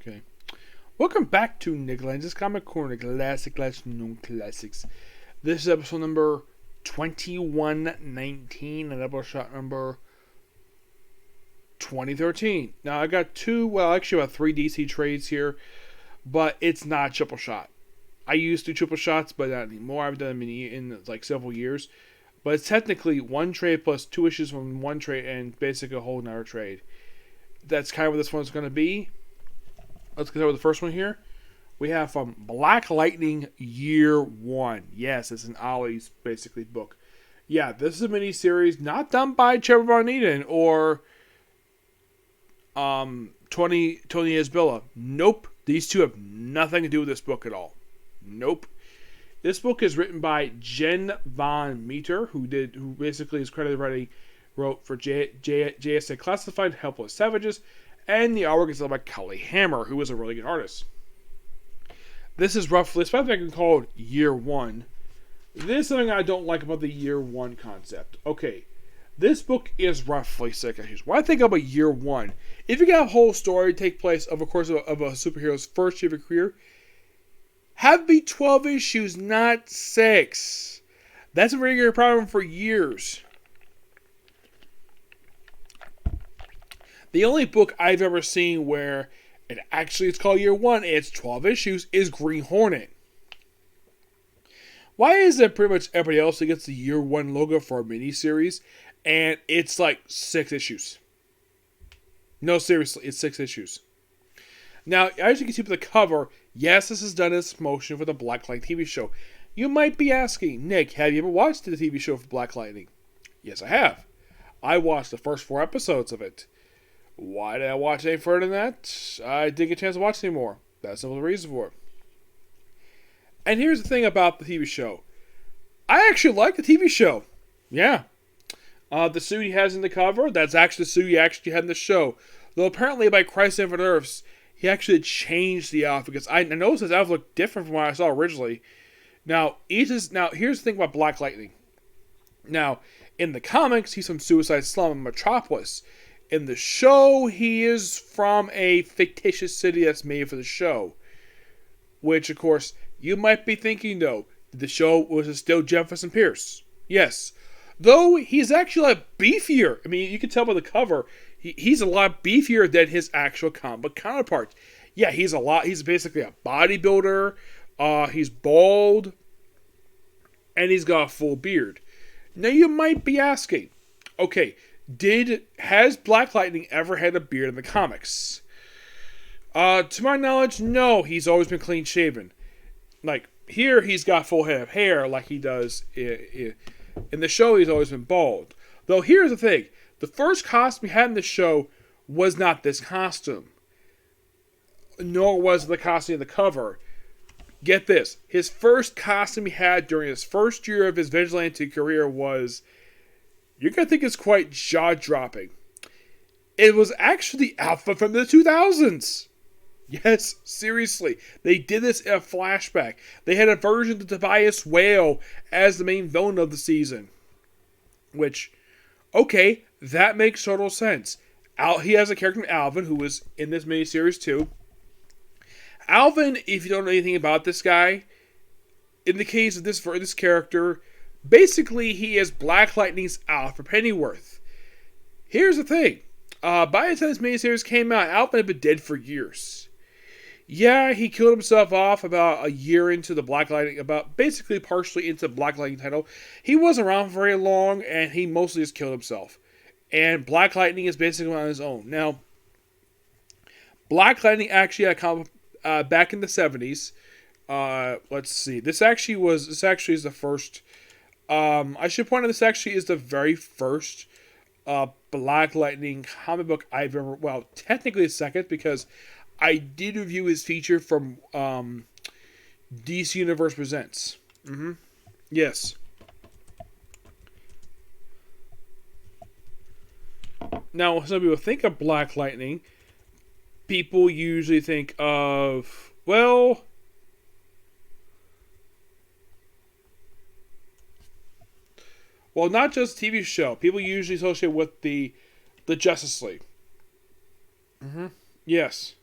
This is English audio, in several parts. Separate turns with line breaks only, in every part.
Okay. Welcome back to Nick Lenz's Comic Corner, classic, known classics. This is episode number 2119 and Doubleshot number 2013. Now, I got about three DC trades here, but it's not triple shot. I used to do triple shots, but not anymore. I've done them in like several years. But it's technically one trade plus two issues from one trade and basically a whole nother trade. That's kind of what this one's going to be. Let's get over the first one here. We have from Black Lightning Year 1. Yes, it's an Ollie's basically book. Yeah, this is a miniseries not done by Trevor Von Eeden or Tony Isbella. Nope. These two have nothing to do with this book at all. Nope. This book is written by Jen Von Meter, who basically is credited wrote for JSA Classified, Helpless Savages, and the artwork is done by Kelly Hammer, who is a really good artist. This is roughly, especially if I can call it Year 1. This is something I don't like about the Year 1 concept. Okay, this book is roughly 6 issues. When I think of a Year 1, if you got a whole story take place of a superhero's first year of career, have it be 12 issues, not 6. That's a very good problem for years. The only book I've ever seen where it actually is called Year 1, it's 12 issues, is Green Hornet. Why is it pretty much everybody else that gets the Year 1 logo for a miniseries, and it's like 6 issues? No, seriously, it's 6 issues. Now, as you can see with the cover, yes, this is done as promotion for the Black Lightning TV show. You might be asking, Nick, have you ever watched the TV show for Black Lightning? Yes, I have. I watched the first 4 episodes of it. Why did I watch any further than that? I didn't get a chance to watch anymore. That's the reason for it. And here's the thing about the TV show. I actually like the TV show. Yeah. The suit he has in the cover, that's actually the suit he actually had in the show. Though apparently by Christ Infinite Earths, he actually changed the outfit. Because I noticed his outfit looked different from what I saw originally. Now, here's the thing about Black Lightning. Now, in the comics, he's from Suicide Slum in Metropolis. In the show, he is from a fictitious city that's made for the show. Which, of course, you might be thinking, though, was it still Jefferson Pierce? Yes. Though, he's actually a lot beefier. I mean, you can tell by the cover, he's a lot beefier than his actual comic counterpart. Yeah, he's basically a bodybuilder, he's bald, and he's got a full beard. Now, you might be asking, okay, has Black Lightning ever had a beard in the comics? To my knowledge, no. He's always been clean shaven. Like here, he's got full head of hair, like he does in the show. He's always been bald. Though here's the thing: the first costume he had in the show was not this costume, nor was the costume in the cover. Get this: his first costume he had during his first year of his vigilante career was. You're going to think it's quite jaw-dropping. It was actually the outfit from the 2000s. Yes, seriously. They did this in a flashback. They had a version of Tobias Whale as the main villain of the season. Which, okay, that makes total sense. He has a character named Alvin, who was in this miniseries too. Alvin, if you don't know anything about this guy, in the case of this character, basically, he is Black Lightning's Alfred Pennyworth. Here's the thing. By the time this miniseries came out, Alvin had been dead for years. Yeah, he killed himself off about a year into the Black Lightning, about basically partially into the Black Lightning title. He wasn't around for very long, and he mostly just killed himself. And Black Lightning is basically on his own. Now, Black Lightning actually had a comic back in the 70s. Let's see. This actually is the first... I should point out this actually is the very first Black Lightning comic book I've ever... Well, technically the second, because I did review his feature from DC Universe Presents. Yes. Now, when some people think of Black Lightning, people usually think of, well... Well, not just TV show. People usually associate with the Justice League. Yes.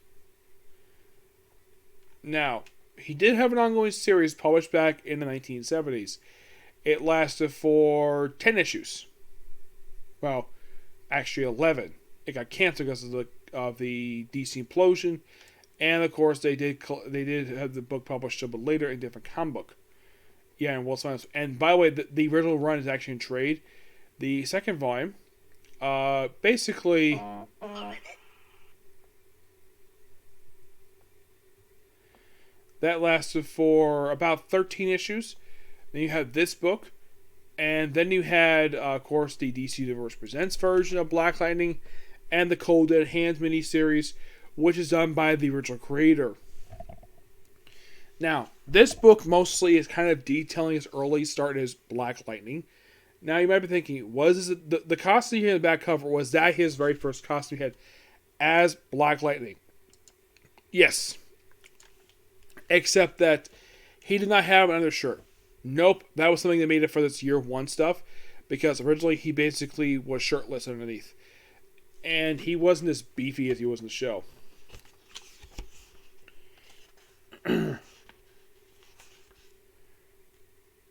Now, he did have an ongoing series published back in the 1970s. It lasted for 10 issues. Well, actually 11. It got canceled because of the DC implosion, and of course they did have the book published a bit later in a different comic book. Yeah, and Will Smith. And by the way, the original run is actually in trade. The second volume, basically, that lasted for about 13 issues. Then you had this book, and then you had, of course, the DC Universe Presents version of Black Lightning, and the Cold Dead Hands miniseries, which is done by the original creator. Now, this book mostly is kind of detailing his early start as Black Lightning. Now, you might be thinking, was the costume he had in the back cover, was that his very first costume he had as Black Lightning? Yes. Except that he did not have an undershirt. Nope, that was something they made it for this year one stuff, because originally he basically was shirtless underneath. And he wasn't as beefy as he was in the show.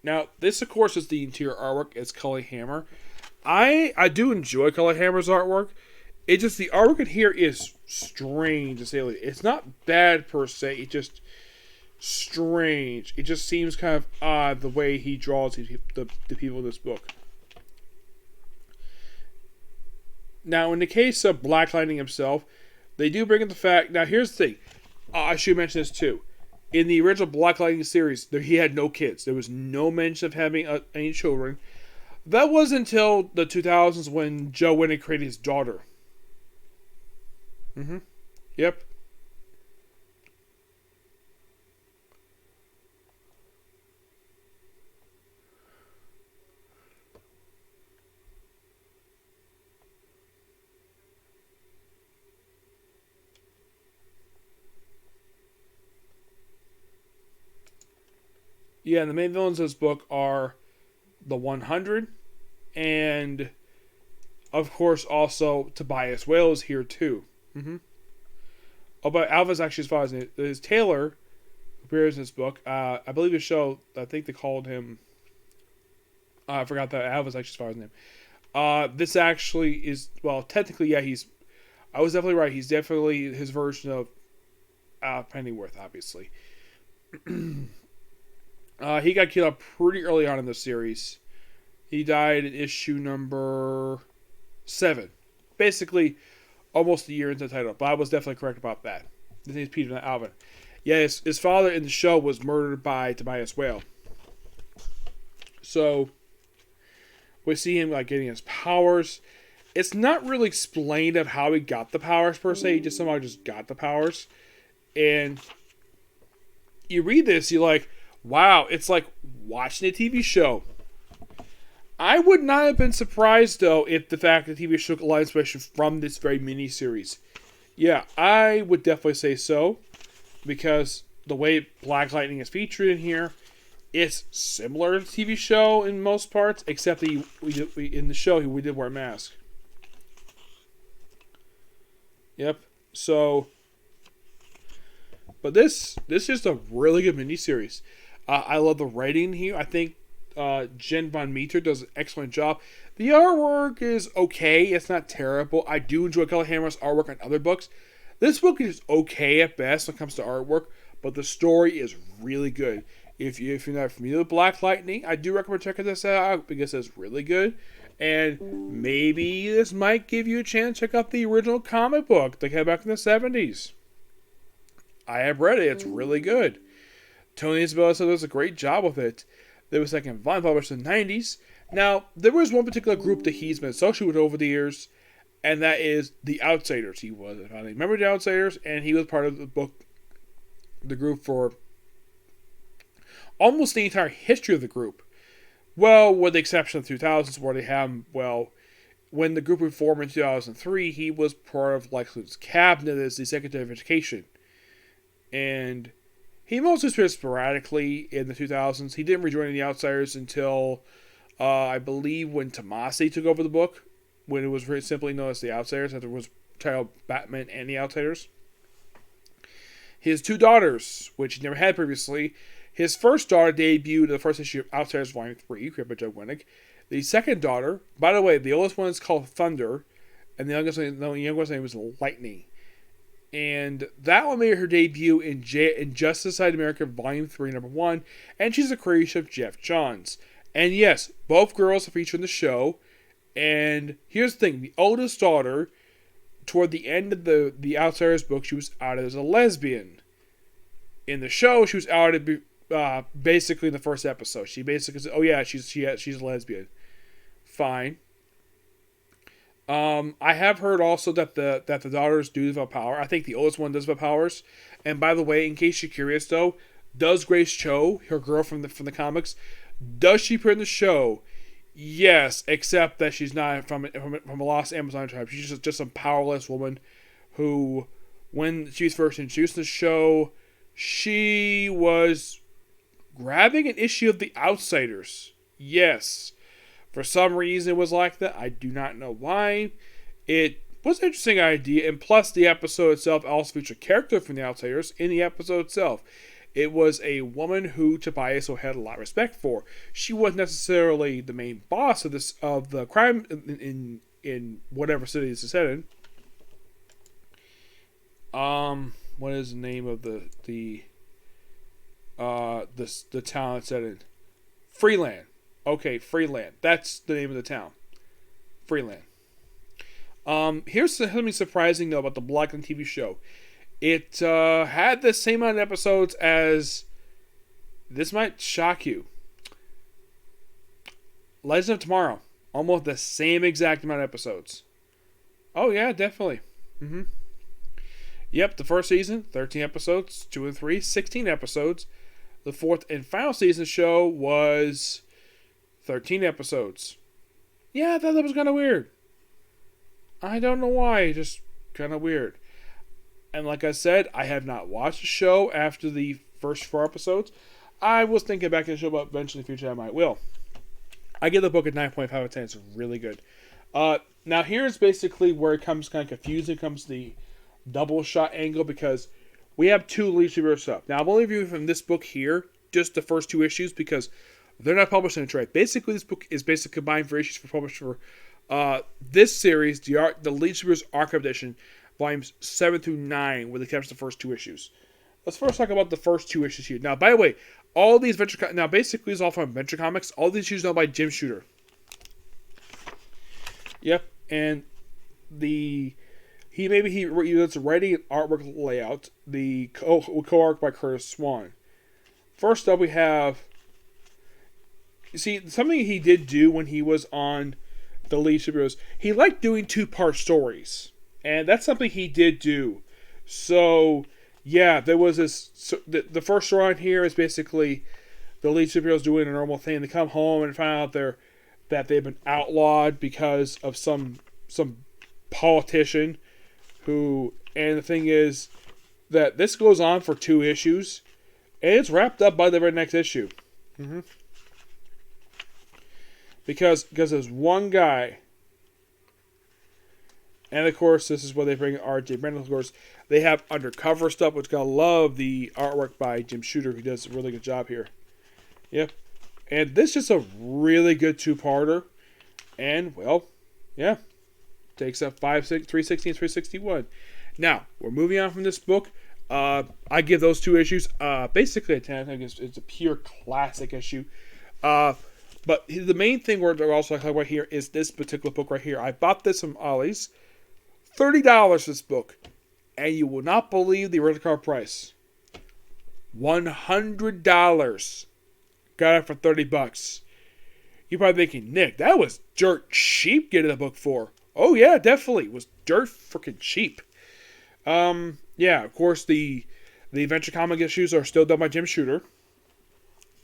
Now, this, of course, is the interior artwork. It's Cully Hammer. I do enjoy Cully Hammer's artwork. It just, the artwork in here is strange, to say the least. It's not bad, per se. It's just strange. It just seems kind of odd the way he draws the people in this book. Now, in the case of Black Lightning himself, they do bring up the fact... Now, here's the thing. I should mention this, too. In the original Black Lightning series, he had no kids. There was no mention of having any children. That was until the 2000s when Joe Winnick created his daughter. Yep. Yeah, and the main villains of this book are the 100, and of course also Tobias Whale is here too. Oh, but Alva's actually his father's name. There's Taylor, who appears in this book. I believe the show, I think they called him... I forgot that Alva's actually his father's name. This actually is... Well, technically, yeah, he's... I was definitely right. He's definitely his version of Pennyworth, obviously. He got killed off pretty early on in the series. He died in issue number 7. Basically, almost a year into the title. But I was definitely correct about that. His name is Peter, not Alvin. Yeah, his father in the show was murdered by Tobias Whale. So, we see him getting his powers. It's not really explained of how he got the powers, per se. He just somehow just got the powers. And you read this, you're like... Wow, it's like watching a TV show. I would not have been surprised, though, if the fact that the TV show took a lot of inspiration from this very mini-series. Yeah, I would definitely say so, because the way Black Lightning is featured in here, it's similar to the TV show in most parts, except that in the show, we did wear a mask. Yep, so... But this is just a really good mini-series. I love the writing here. I think Jen Von Meter does an excellent job. The artwork is okay. It's not terrible. I do enjoy Cully Hammer's artwork on other books. This book is okay at best when it comes to artwork, but the story is really good. If you're not familiar with Black Lightning, I do recommend checking this out because it's really good. And maybe this might give you a chance to check out the original comic book that came back in the 70s. I have read it. It's really good. Tony Isabella said does a great job with it. There was a second volume published in the 90s. Now, there was one particular group that he's been associated with over the years, and that is the Outsiders. He was a member of the Outsiders, and he was part of the group for almost the entire history of the group. Well, with the exception of the 2000s, where they have, when the group reformed in 2003, he was part of Lex Luthor's cabinet as the Secretary of Education. And he mostly appeared sporadically in the 2000s. He didn't rejoin the Outsiders until, I believe, when Tomasi took over the book, when it was very simply known as the Outsiders, that there was titled Batman and the Outsiders. His two daughters, which he never had previously. His first daughter debuted in the first issue of Outsiders Volume 3, created by Joe Winnick. The second daughter, by the way, the oldest one is called Thunder, and the youngest name was Lightning. And that one made her debut in Justice Society America Volume 3, Number 1, and she's a creation of Jeff Johns. And yes, both girls are featured in the show. And here's the thing, the oldest daughter, toward the end of the Outsiders book, she was outed as a lesbian. In the show, she was outed basically in the first episode. She basically said, oh yeah, she's a lesbian. Fine. I have heard also that the daughters do develop power. I think the oldest one does develop powers. And by the way, in case you're curious though, does Grace Cho, her girl from the comics, does she appear in the show? Yes, except that she's not from a lost Amazon tribe. She's just some powerless woman who, when she was first introduced in the show, she was grabbing an issue of the Outsiders. Yes. For some reason it was like that. I do not know why. It was an interesting idea, and plus the episode itself also featured a character from the Outsiders in the episode itself. It was a woman who Tobias had a lot of respect for. She wasn't necessarily the main boss of the crime in whatever city this is set in. What is the name of the town it's set in? Freeland. Okay, Freeland. That's the name of the town. Freeland. Here's something surprising though about the Blackland TV show. It had the same amount of episodes as, this might shock you, Legends of Tomorrow. Almost the same exact amount of episodes. Oh yeah, definitely. Yep, the first season, 13 episodes. 2 and 3, 16 episodes. The fourth and final season show was 13 episodes. Yeah, I thought that was kind of weird. I don't know why, just kind of weird. And like I said, I have not watched the show after the first 4 episodes. I was thinking back in the show, but eventually in the future I might will. I give the book a 9.5 out of 10. It's really good. Now here's basically where it comes kind of confusing. Comes the double shot angle, because we have 2 lead superheroes up. Now I'm only reviewing from this book here, just the first 2 issues, because they're not published in a trade. Basically, this book is basically combined for issues for published for this series, the Lead Superheroes Archive Edition, volumes 7 through 9, where they capture the first 2 issues. Let's first talk about the first 2 issues here. Now, by the way, all these basically it's all from Venture Comics. All these issues are done by Jim Shooter. Yep, and he does writing and artwork layout. The co-art by Curtis Swan. First up, we have. You see, something he did do when he was on the Lead Superheroes, he liked doing 2-part stories. And that's something he did do. So, yeah, there was this. So the first story on here is basically the Lead Superheroes doing a normal thing. They come home and find out that they've been outlawed because of some politician who. And the thing is that this goes on for 2 issues, and it's wrapped up by the very next issue. Because there's one guy. And of course, this is where they bring R.J. Brandon. Of course, they have undercover stuff, which I love the artwork by Jim Shooter, who does a really good job here. Yep. And this is just a really good 2-parter. And, well, yeah. Takes up 360 and 361. Now, we're moving on from this book. I give those 2 issues basically a 10. I think it's a pure classic issue. But the main thing we're also talking about here is this particular book right here. I bought this from Ollie's. $30 for this book. And you will not believe the original card price. $100. Got it for $30. You're probably thinking, Nick, that was dirt cheap getting the book for. Oh yeah, definitely. It was dirt freaking cheap. Yeah, of course the Adventure Comic issues are still done by Jim Shooter.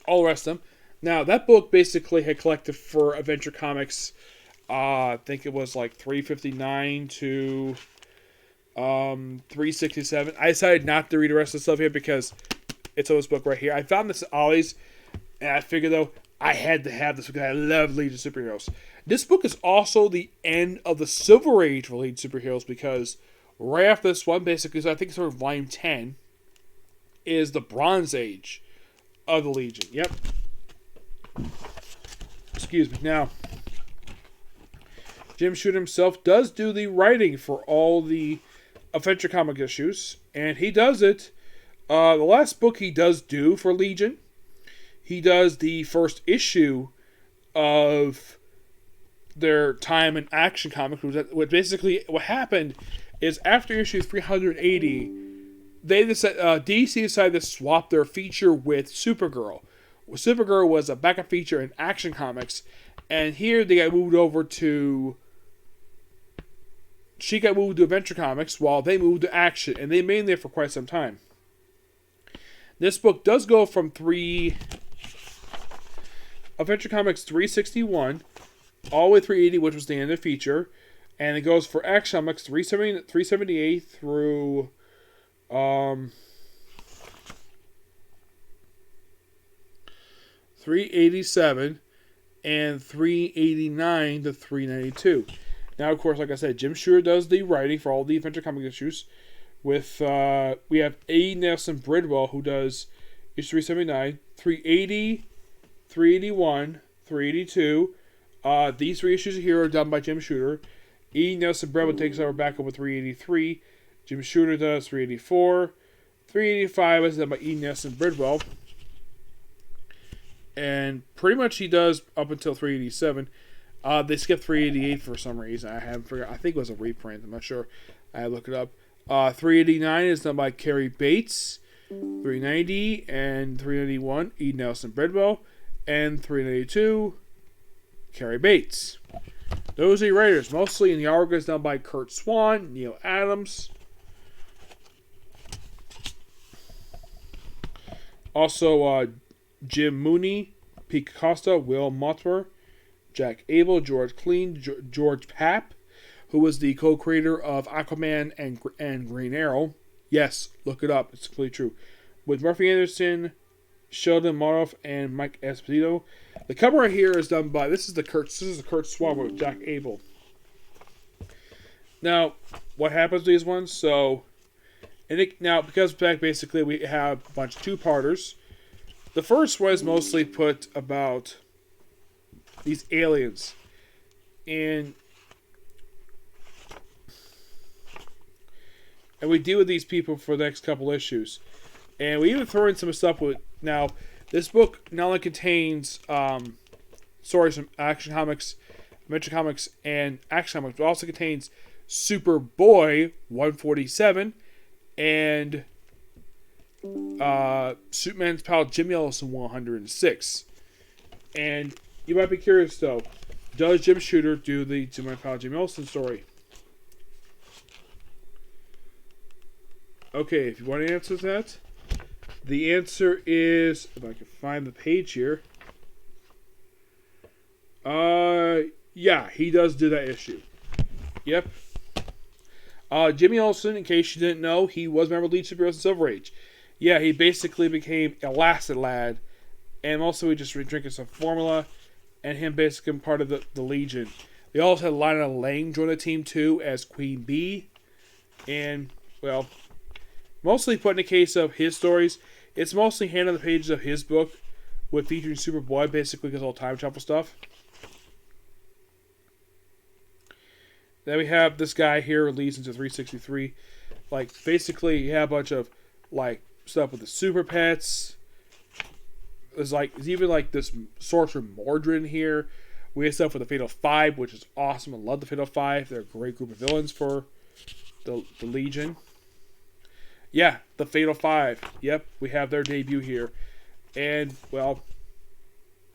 All the rest of them. Now, that book basically had collected for Adventure Comics, I think it was like $3.59 to $3.67. I decided not to read the rest of the stuff here because it's on this book right here. I found this at Ollie's, and I figured, though, I had to have this because I love Legion of Superheroes. This book is also the end of the Silver Age for Legion of Superheroes, because right after this one, basically, so I think it's sort of volume 10, is the Bronze Age of the Legion. Yep. Excuse me. Now, Jim Shooter himself does do the writing for all the Adventure Comic issues, and he does it. The last book he does do for Legion, he does the first issue of their time in Action Comics. What basically what happened is after issue 380, DC decided to swap their feature with Supergirl. Supergirl was a backup feature in Action Comics, and here they got moved over to. She got moved to Adventure Comics while they moved to Action, and they remained there for quite some time. This book does go from Adventure Comics 361 all the way 380, which was the end of the feature, and it goes for Action Comics 378 through 387 and 389 to 392. Now, of course, like I said, Jim Shooter does the writing for all the Adventure Comic issues. With we have A. Nelson Bridwell, who does issue 379, 380, 381, 382. These three issues here are done by Jim Shooter. E. Nelson Bridwell takes over back up with 383. Jim Shooter does 384. 385 is done by E. Nelson Bridwell. And pretty much he does up until 387. They skipped 388 for some reason. I haven't figured. I think it was a reprint. I'm not sure. I had to look it up. 389 is done by Carrie Bates. 390 and 391, E. Nelson Bridwell. And 392, Carrie Bates. Those are the writers. Mostly in the artwork is done by Kurt Swan, Neil Adams. Also, Jim Mooney, Pete Costa, Will Motwer, Jack Abel, George Clean, George Papp, who was the co-creator of Aquaman and Green Arrow. Yes, look it up. It's completely true. With Murphy Anderson, Sheldon Maroff, and Mike Esposito. The cover right here is done by this is the Kurt Swan with Jack Abel. Now, what happens to these ones? So, now because back basically we have a bunch of two-parters. The first one is mostly put about these aliens, and we deal with these people for the next couple issues, and we even throw in some stuff with. Now, this book not only contains stories from Action Comics, Adventure Comics, and Action Comics, but also contains Superboy 147 and Superman's pal Jimmy Olsen 106. And you might be curious though, does Jim Shooter do the Superman's pal Jimmy Olsen story? Okay, if you want to answer that, the answer is, if I can find the page here. Yeah, he does do that issue. Yep. Jimmy Olsen, in case you didn't know, he was a member of League Superheroes and Silver Age. Yeah, he basically became Elastic Lad, and also he just drinking some formula, and him basically part of the Legion. They also had Lana Lang join the team too as Queen Bee, and well, mostly put in the case of his stories, it's mostly hand on the pages of his book, with featuring Superboy basically because all time travel stuff. Then we have this guy here leads into 363. Like, basically, you have a bunch of, like, stuff with the Super Pets. There's even, like, this Sorcerer Mordred here. We have stuff with the Fatal Five, which is awesome. I love the Fatal Five. They're a great group of villains for the Legion. Yeah, the Fatal Five. Yep, we have their debut here. And, well,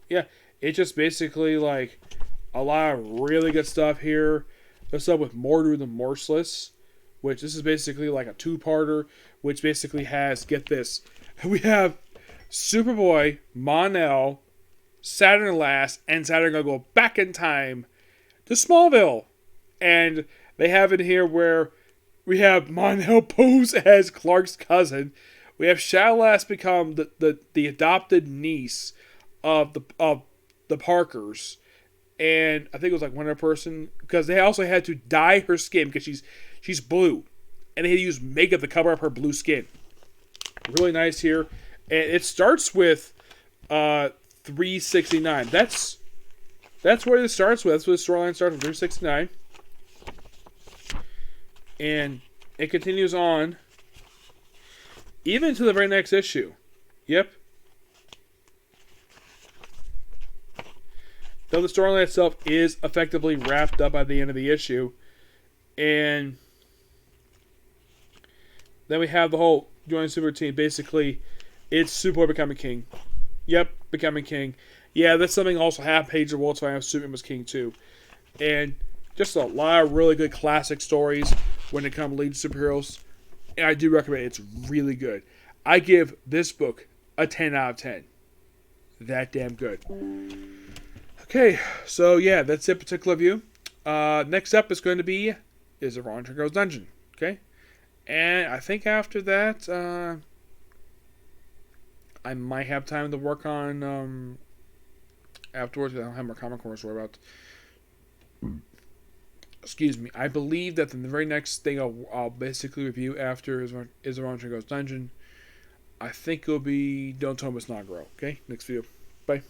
yeah, it's just basically, like, a lot of really good stuff here. There's stuff with Mordred the Merciless, which this is basically like a two-parter, which basically has, get this, we have Superboy, Mon-El, Saturn Last, and Saturn gonna go back in time to Smallville. And they have it here where we have Mon-El pose as Clark's cousin. We have Shadow Last become the adopted niece of the Parkers. And I think it was like one other person, because they also had to dye her skin because she's blue, and they had to use makeup to cover up her blue skin. really nice here. And it starts with 369. That's where it starts with. That's where the storyline starts with, 369. And it continues on even to the very next issue. Yep. Though the storyline itself is effectively wrapped up by the end of the issue. And then we have the whole joining super team. Basically, it's Superboy becoming king. Yep, becoming king. Yeah, that's something also half-page of World War II Superman was king too. And just a lot of really good classic stories when it comes to lead superheroes. And I do recommend it. It's really good. I give this book a 10 out of 10. That damn good. Okay, so yeah, that's it, particular view. Next up is going to be Is a Wrong Turn Goes Dungeon. Okay? And I think after that, I might have time to work on afterwards. I don't have more comic course to worry about. Excuse me. I believe that the very next thing I'll basically review after Is a Wrong Turn Goes Dungeon, I think it'll be Don't Thomas Not Grow. Okay? Next video. Bye.